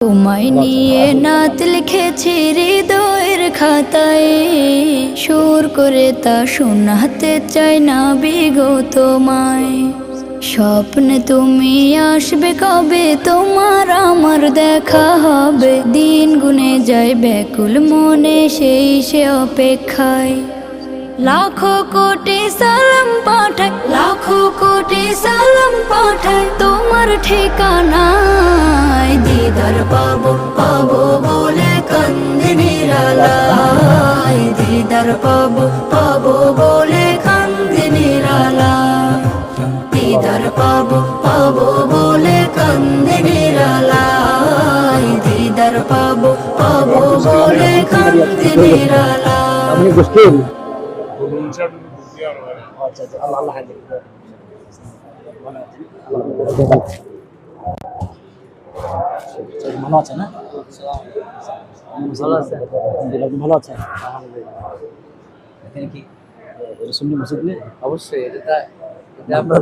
তোমায় নিয়ে নাত লিখেছি হৃদয়ের খাতায়, সুর করে তা শোনাতে চাই না বিগত তোমায়। স্বপ্নে তুমি আসবে কবে, তোমার আমার দেখা হবে, দিন গুনে যায় ব্যাকুল মনে সেই সে অপেক্ষায়। লাখো কোটি সালাম পাঠাই, লাখো কোটি সালাম পাঠাই তোমার ঠিকানায়। দিদার পাবো পাবো বলে কান্দে নিরালায়, দিদার পাবো পাবো বলে কান্দে নিরালায়, দিদার পাবো পাবো বলে কান্দে নিরালায়, দিদার পাবো পাবো বলে কান্দে নিরালায়। আল্লাহ ভালো আছে না? ভালো আছে, ভালো আছে। এখানে কি সুন্নি মসজিদ নেই? অবশ্যই এটা আমরা